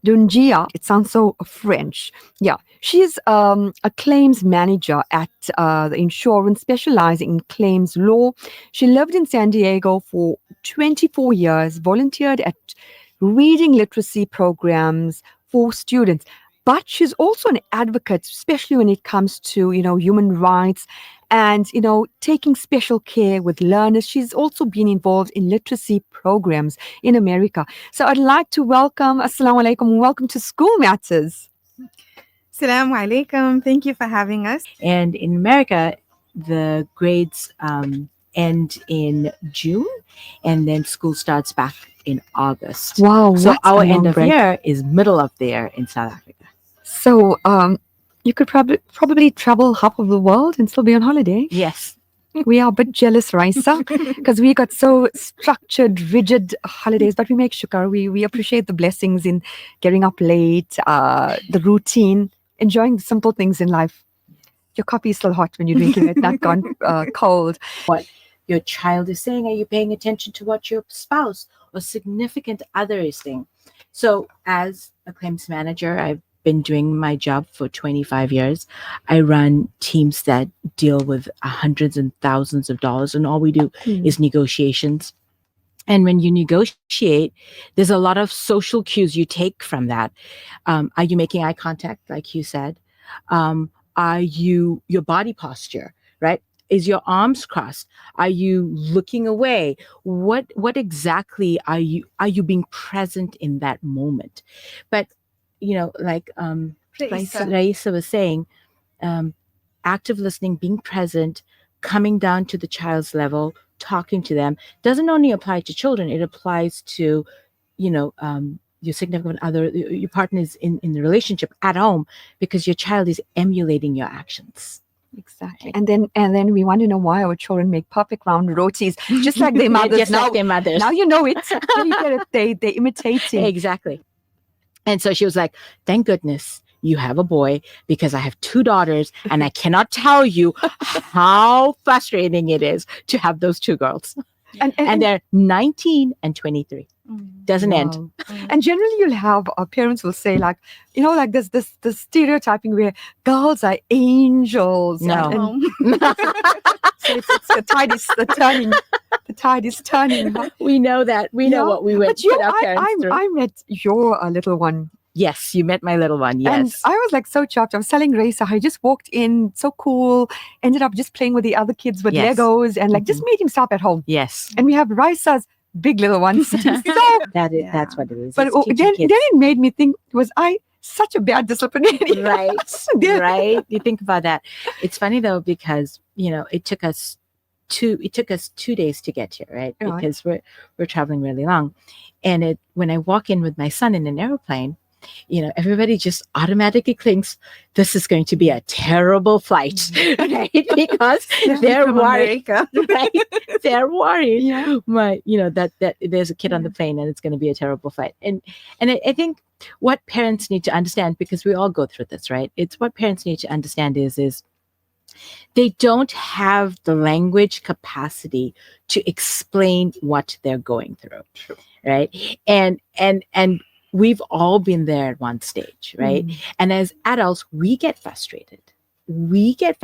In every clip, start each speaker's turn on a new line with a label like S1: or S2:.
S1: Donjia. It sounds so French. Yeah, she's a claims manager at the insurance, specializing in claims law. She lived in San Diego for 24 years, volunteered at reading literacy programs for students. But she's also an advocate, especially when it comes to, human rights and, taking special care with learners. She's also been involved in literacy programs in America. So I'd like to welcome, Assalamu alaikum, welcome to School Matters.
S2: Assalamu alaikum. Thank you for having us.
S3: And in America, the grades end in June, and then school starts back in August.
S1: Wow.
S3: So our end of year is middle of the year in South Africa.
S1: So you could probably travel half of the world and still be on holiday.
S3: Yes.
S1: We are a bit jealous, Raisa, because we got so structured, rigid holidays, but we make shukar. We appreciate the blessings in getting up late, the routine, enjoying the simple things in life. Your coffee is still hot when you're drinking it, not gone cold.
S3: What your child is saying, are you paying attention to what your spouse or significant other is saying? So as a claims manager, I've been doing my job for 25 years. I run teams that deal with hundreds and thousands of dollars, and all we do is negotiations. And when you negotiate, there's a lot of social cues you take from that. Are you making eye contact, like you said? Are you, your body posture, right? Is your arms crossed? Are you looking away? What exactly are you being present in that moment? But like Raisa was saying, active listening, being present, coming down to the child's level, talking to them doesn't only apply to children. It applies to, your significant other, your partners in the relationship at home, because your child is emulating your actions.
S1: Exactly. And then we want to know why our children make perfect round rotis, just like their mothers.
S3: Just like their mothers.
S1: Now you know it. Then you get it. They're imitating.
S3: Exactly. And so she was like, thank goodness you have a boy, because I have 2 daughters and I cannot tell you how frustrating it is to have those 2 girls. And they're 19 and 23. Doesn't end.
S1: And generally you'll have parents will say like, like this stereotyping where girls are angels.
S3: No.
S1: So it's the tide is turning.
S3: We know that. We know what we went with our parents through.
S1: I met your little one.
S3: Yes, you met my little one. Yes.
S1: And I was like so chuffed. I was telling Raisa, I just walked in, so cool, ended up just playing with the other kids with Legos and just made himself at home.
S3: Yes.
S1: And we have Raisa's big little ones. So
S3: that's what it is.
S1: But then it made me think, was I such a bad disciplinarian?
S3: Right. You think about that. It's funny though, because it took us 2 days to get here, right? Because we're traveling really long. And when I walk in with my son in an airplane, everybody just automatically thinks this is going to be a terrible flight, right? Because they're worried, right? They're worried, that there's a kid on the plane and it's going to be a terrible flight. And I think what parents need to understand, because we all go through this, right? It's what parents need to understand is they don't have the language capacity to explain what they're going through, right? And we've all been there at one stage, right? And as adults, we get frustrated. We get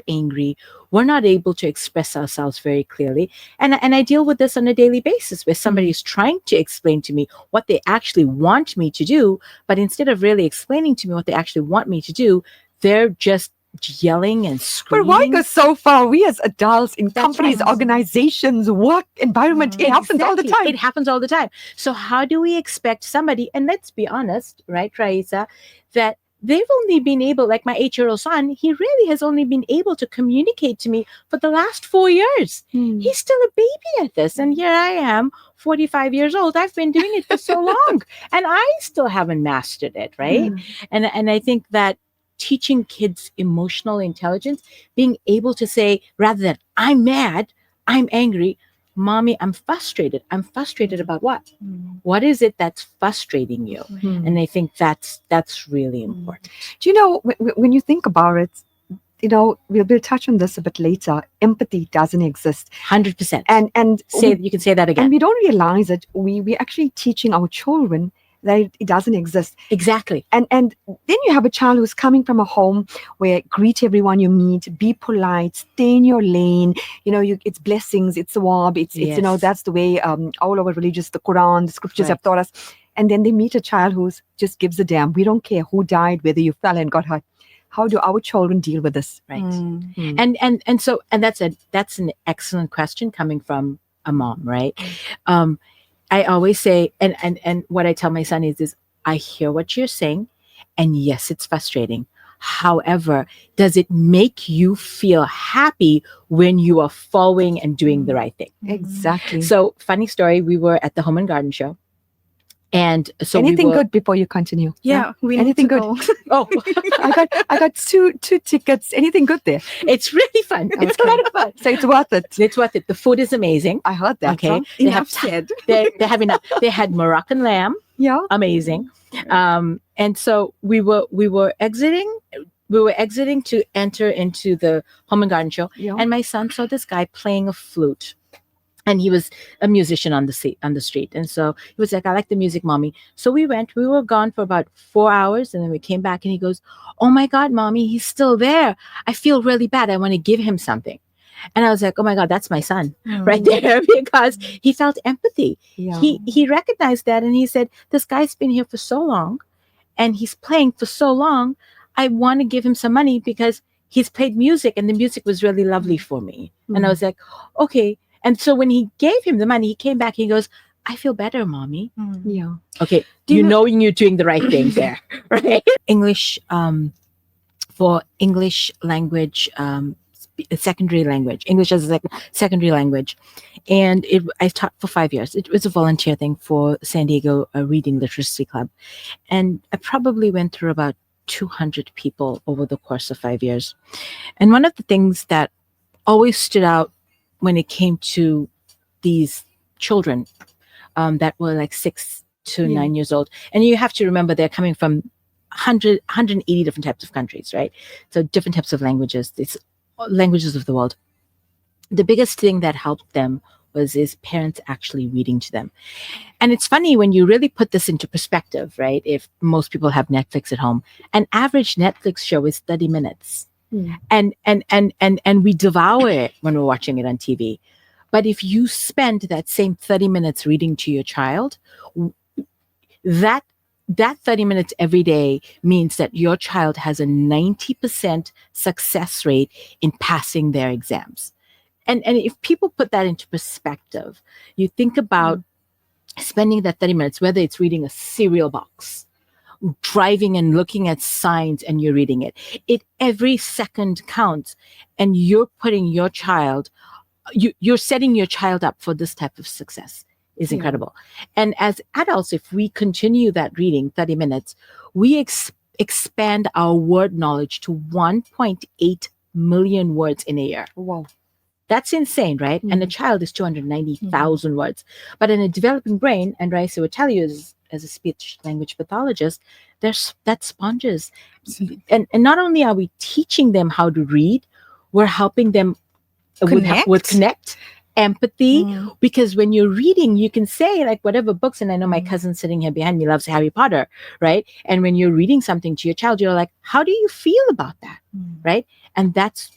S3: angry. We're not able to express ourselves very clearly. And I deal with this on a daily basis, where somebody is trying to explain to me what they actually want me to do, but instead of really explaining to me what they actually want me to do, they're just yelling and screaming.
S1: But why go so far? We as adults in companies, organizations, work environment, it happens all the time.
S3: It happens all the time. So how do we expect somebody, and let's be honest, right, Raisa, that they've only been able, like my 8-year-old son, he really has only been able to communicate to me for the last 4 years. He's still a baby at this. And here I am, 45 years old. I've been doing it for so long and I still haven't mastered it, right? And I think that teaching kids emotional intelligence, being able to say, rather than I'm mad, I'm angry, Mommy, I'm frustrated. I'm frustrated about what? What is it that's frustrating you? And I think that's really important.
S1: Do you know, when you think about it, we'll touch on this a bit later. Empathy doesn't exist.
S3: 100%.
S1: And
S3: you can say that again.
S1: And we don't realize it. We're actually teaching our children that it doesn't exist.
S3: Exactly.
S1: And then you have a child who's coming from a home where greet everyone you meet, be polite, stay in your lane. It's blessings, it's sawab, it's
S3: Yes.
S1: that's the way all our religious, the Quran, the scriptures have
S3: Right.
S1: taught us. And then they meet a child who's just gives a damn. We don't care who died, whether you fell and got hurt. How do our children deal with this?
S3: Right.
S2: Mm.
S3: And that's an excellent question coming from a mom, right? I always say, and what I tell my son is I hear what you're saying, and yes, it's frustrating. However, does it make you feel happy when you are following and doing the right thing?
S1: Exactly.
S3: So, funny story, we were at the Home and Garden Show. And so
S1: anything
S3: we were,
S1: good before you continue?
S2: Yeah, we need
S1: Anything
S2: to
S1: good?
S2: go.
S3: Oh,
S1: I got two tickets. Anything good there?
S3: it's really fun. It's a lot of fun.
S1: So it's worth it.
S3: It's worth it. The food is amazing.
S1: I heard that.
S3: Okay.
S1: So,
S2: Enough said.
S3: They have enough. They had Moroccan lamb.
S1: yeah.
S3: Amazing. And so we were exiting to enter into the Home and Garden Show,
S1: Yeah.
S3: and my son saw this guy playing a flute, and he was a musician on the street, and so he was like, "I like the music, mommy." So we were gone for about 4 hours, and then we came back, and he goes, "Oh my God, mommy, he's still there. I feel really bad. I want to give him something." And I was like, "Oh my God, that's my son right there," because he felt empathy.
S1: Yeah.
S3: He recognized that, and he said, "This guy's been here for so long, and he's playing for so long. I want to give him some money because he's played music, and the music was really lovely for me." And I was like, "Okay." And so when he gave him the money, he came back. He goes, "I feel better, mommy."
S1: Yeah.
S3: Okay,
S2: Do you know-
S3: knowing you're doing the right thing there, right? English, for English language, secondary language, English as a secondary language, and I taught for 5 years. It was a volunteer thing for San Diego Reading Literacy Club, and I probably went through about 200 people over the course of 5 years. And one of the things that always stood out when it came to these children that were like 6 to 9 years old, and you have to remember they're coming from 180 different types of countries, right? So different types of languages, these languages of the world. The biggest thing that helped them is parents actually reading to them. And it's funny when you really put this into perspective, right? If most people have Netflix at home, an average Netflix show is 30 minutes. And we devour it when we're watching it on TV. But if you spend that same 30 minutes reading to your child, that 30 minutes every day means that your child has a 90% success rate in passing their exams. And if people put that into perspective, you think about spending that 30 minutes, whether it's reading a cereal box, driving and looking at signs and you're reading it every second counts, and you're putting your child, you're setting your child up for this type of success is incredible. And as adults, if we continue that reading 30 minutes, we expand our word knowledge to 1.8 million words in a year.
S1: Wow.
S3: That's insane, right? And a child is 290,000 words. But in a developing brain, and Raisa would tell you as a speech language pathologist, that's sponges. And not only are we teaching them how to read, we're helping them with connect, empathy, because when you're reading, you can say like whatever books, and I know my cousin sitting here behind me loves Harry Potter, right? And when you're reading something to your child, you're like, how do you feel about that, right? And that's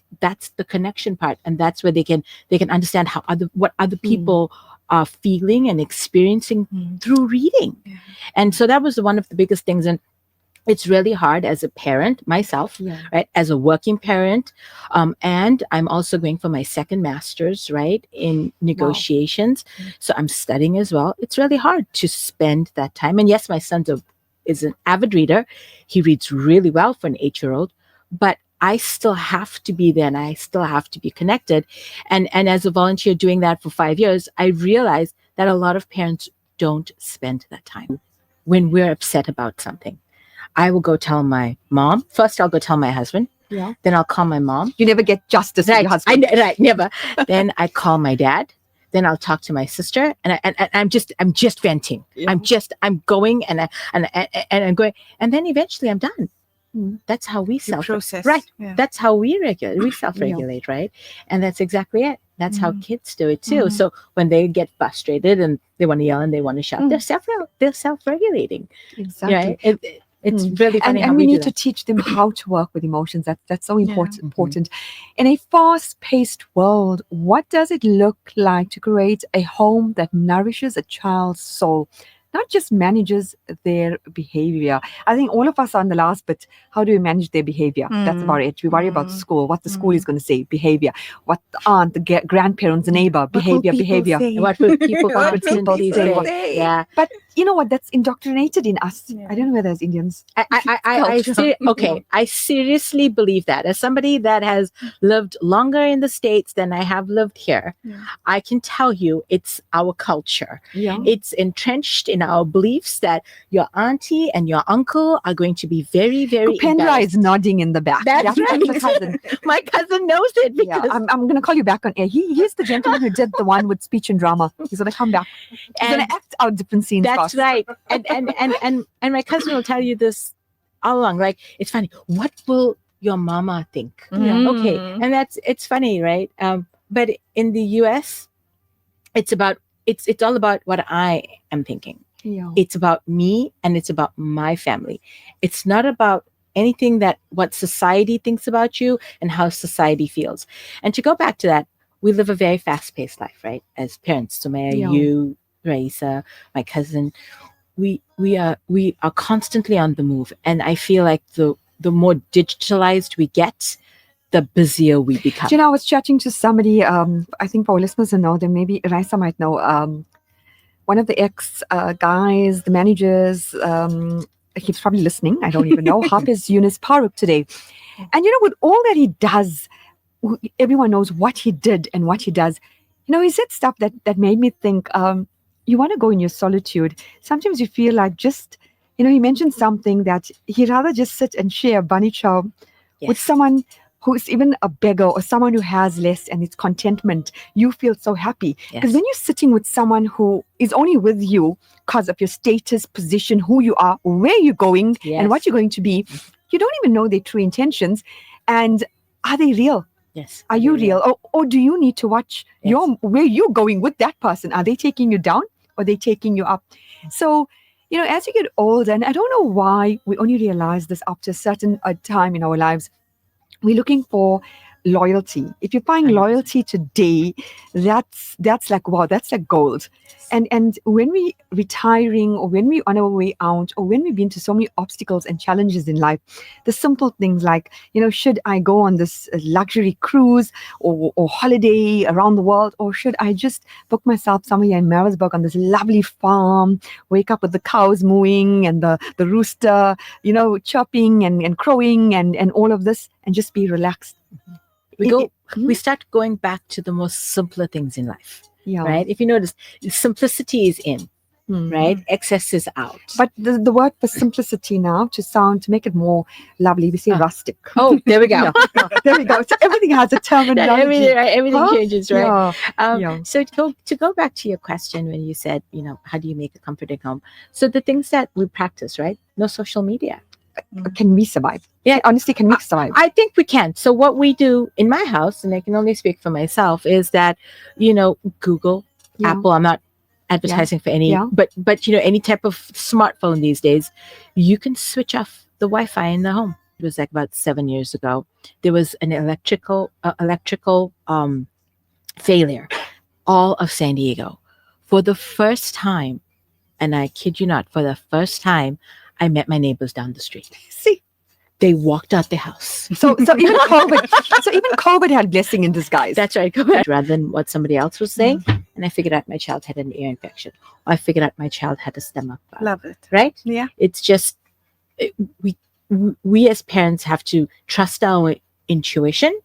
S3: the connection part, and that's where they can understand what other people are feeling and experiencing through reading. And so that was one of the biggest things. And it's really hard as a parent myself, right? As a working parent. And I'm also going for my second master's, right? In negotiations. Wow. So I'm studying as well. It's really hard to spend that time. And yes, my son is an avid reader. He reads really well for an 8-year-old, but I still have to be there and I still have to be connected. And as a volunteer doing that for 5 years, I realized that a lot of parents don't spend that time when we're upset about something. I will go tell my mom. First, I'll go tell my husband. Yeah. Then I'll call my mom.
S1: You never get justice with your husband.
S3: Right, never. Then I call my dad. Then I'll talk to my sister, and I'm just venting. Yeah. I'm going and I'm going, and then eventually I'm done. That's how we
S2: process,
S3: right? Yeah. That's how we self-regulate, right? And that's exactly it. That's how kids do it too. So when they get frustrated and they want to yell and they want to shout, they're self-regulating.
S1: Exactly.
S3: Right? It's really funny how
S1: and we
S3: do
S1: need to
S3: that.
S1: teach them how to work with emotions. That's so important.
S2: Yeah.
S1: Important. In a fast-paced world, what does it look like to create a home that nourishes a child's soul, not just manages their behavior? I think all of us are on the last bit. How do we manage their behavior? That's about it. We worry about school, what the school is going to say, behavior, what the aunt, the grandparents, the neighbor, behavior.
S3: And what would people
S1: What would people
S3: constantly
S1: say?
S3: say? Yeah.
S1: But you know what? That's indoctrinated in us.
S2: Yeah.
S1: I don't know whether as Indians.
S3: I seriously believe that. As somebody that has lived longer in the States than I have lived here, I can tell you it's our culture.
S1: Yeah.
S3: It's entrenched in our beliefs that your auntie and your uncle are going to be very, very
S1: Kupendra
S3: embarrassed.
S1: is nodding in the back.
S3: That's right.
S1: my cousin.
S3: My cousin knows it because
S1: Yeah, I'm going to call you back on air. He's the gentleman who did the one with speech and drama. He's going to come back. He's going
S3: And
S1: to act out different scenes.
S3: that's
S1: fast.
S3: right. And my cousin will tell you this all along. Like, it's funny. What will your mama think?
S1: Yeah.
S3: Okay. And it's funny, right? But in the US, it's all about what I am thinking.
S1: Yeah.
S3: It's about me and it's about my family. It's not about anything that what society thinks about you and how society feels. And to go back to that, we live a very fast-paced life, right? As parents, Sumaya,
S1: Yeah.
S3: you, Raisa, my cousin, we are constantly on the move. And I feel like the more digitalized we get, the busier we become.
S1: Do you know, I was chatting to somebody, I think for our listeners who know them, maybe Raisa might know, one of the guys, the managers, he's probably listening. I don't even know. Hafiz Yunus Farooq today. And you know, with all that he does, everyone knows what he did and what he does. You know, he said stuff that made me think, you want to go in your solitude. Sometimes you feel like just, you know, he mentioned something that he'd rather just sit and share bunny chow with someone who's even a beggar or someone who has less and it's contentment. You feel so happy. Because when you're sitting with someone who is only with you because of your status, position, who you are, where you're going, and what you're going to be, you don't even know their true intentions. And are they real?
S3: Yes.
S1: Are you real? Or do you need to watch where you're going with that person? Are they taking you down or are they taking you up? So, you know, as you get older, and I don't know why we only realize this after a certain time in our lives, we're looking for loyalty. If you find loyalty today, that's like, wow, that's like gold. And when we retiring or when we on our way out or when we've been to so many obstacles and challenges in life, the simple things like, you know, should I go on this luxury cruise or holiday around the world, or should I just book myself somewhere in Marisburg on this lovely farm, wake up with the cows mooing and the rooster, you know, chirping and crowing and all of this, and just be relaxed.
S3: We start going back to the most simpler things in life.
S1: Yeah.
S3: Right? If you notice, simplicity is in, right? Excess is out.
S1: But the word for simplicity now, to make it more lovely, we say rustic.
S3: Oh, there we go.
S1: There we go. So everything has a terminology.
S3: Everything changes, right?
S1: Yeah.
S3: So to go back to your question when you said, you know, how do you make a comforting home? So the things that we practice, right? No social media.
S1: Can we survive?
S3: Yeah,
S1: honestly, can we survive?
S3: I think we can. So what we do in my house, and I can only speak for myself, is that, you know, Google, Apple, I'm not advertising for any, but you know, any type of smartphone these days, you can switch off the Wi-Fi in the home. It was like about 7 years ago. There was an electrical failure, all of San Diego. For the first time, and I kid you not, for the first time, I met my neighbors down the street.
S1: See,
S3: they walked out the house.
S1: So even COVID had blessing in disguise.
S3: That's right. COVID. Rather than what somebody else was saying, and I figured out my child had an ear infection, or I figured out my child had a stomach bug.
S2: Love it.
S3: Right?
S2: Yeah.
S3: It's just we as parents have to trust our intuition,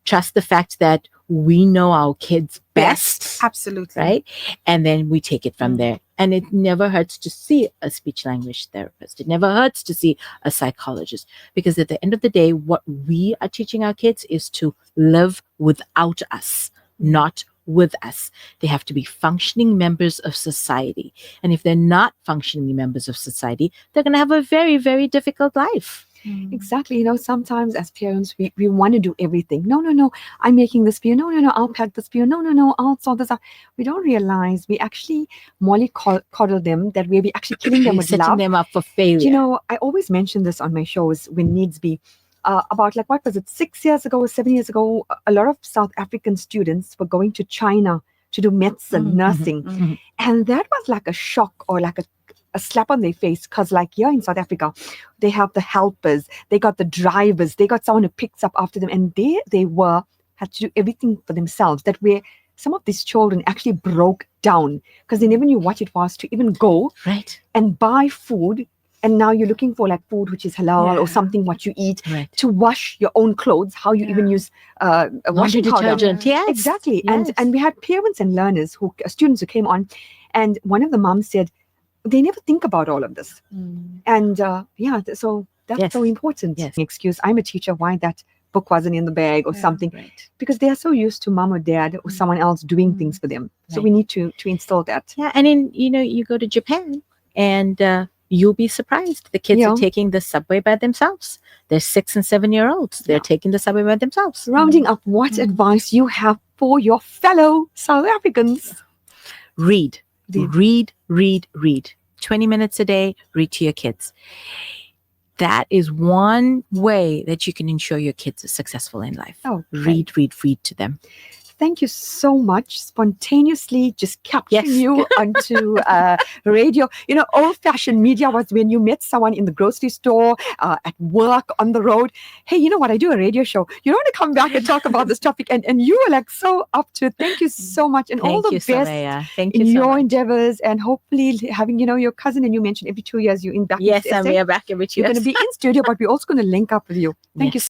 S3: trust the fact that we know our kids best.
S2: Absolutely.
S3: Right? And then we take it from there. And it never hurts to see a speech language therapist. It never hurts to see a psychologist. Because at the end of the day, what we are teaching our kids is to live without us, not with us. They have to be functioning members of society. And if they're not functioning members of society, they're going to have a very, very difficult life.
S1: Exactly. Sometimes as parents, we want to do everything. No, no, no, I'm making this for you. No, no, no, I'll pack this for you. No, no, no, I'll sort this out. We don't realize we actually coddle them, that we're actually killing them
S3: You're
S1: with
S3: setting
S1: love.
S3: them up for failure.
S1: I always mention this on my shows when needs be. About like, what was it, 6 years ago or 7 years ago, a lot of South African students were going to China to do medicine, nursing.
S3: Mhm.
S1: And that was like a shock or like a slap on their face, because like here in South Africa, they have the helpers, they got the drivers, they got someone who picks up after them, and they had to do everything for themselves. That where some of these children actually broke down because they never knew what it was to even go
S3: Right.
S1: and buy food. And now you're looking for like food which is halal or
S2: Yeah.
S1: something what you eat,
S3: Right.
S1: to wash your own clothes, how you even
S2: Yeah.
S1: use a
S3: Laundry
S1: washing powder.
S3: detergent. Yes.
S1: Exactly.
S3: Yes.
S1: And we had parents and learners students who came on, and one of the moms said they never think about all of this. And so that's
S3: Yes.
S1: so important.
S3: Yes.
S1: Excuse, I'm a teacher, why that book wasn't in the bag or
S2: Yeah.
S1: something,
S3: Right.
S1: because they are so used to mom or dad or someone else doing things for them. So
S3: Right.
S1: we need to instill that.
S3: Yeah, and you go to Japan, and you'll be surprised. The kids
S1: Yeah.
S3: are taking the subway by themselves. They're 6 and 7-year-olds. They're
S1: Yeah.
S3: taking the subway by themselves.
S1: Rounding up, what advice you have for your fellow South Africans?
S3: Read,
S1: Read.
S3: read. 20 minutes a day, read to your kids. That is one way that you can ensure your kids are successful in life.
S1: Oh,
S3: Read to them.
S1: Thank you so much. Spontaneously just capturing
S3: Yes.
S1: you onto radio. Old-fashioned media was when you met someone in the grocery store, at work, on the road. Hey, you know what? I do a radio show. You don't want to come back and talk about this topic. And you were like so up to it. Thank you so much. And all
S3: Thank
S1: the
S3: you,
S1: best
S3: Samaya. Thank
S1: in
S3: you so
S1: your
S3: much.
S1: endeavors. And hopefully having, your cousin, and you mentioned every 2 years you're in back
S3: Yes,
S1: in SA.
S3: Samaya, back every 2
S1: You're going to
S3: years.
S1: be in studio, but we're also going to link up with you. Thank you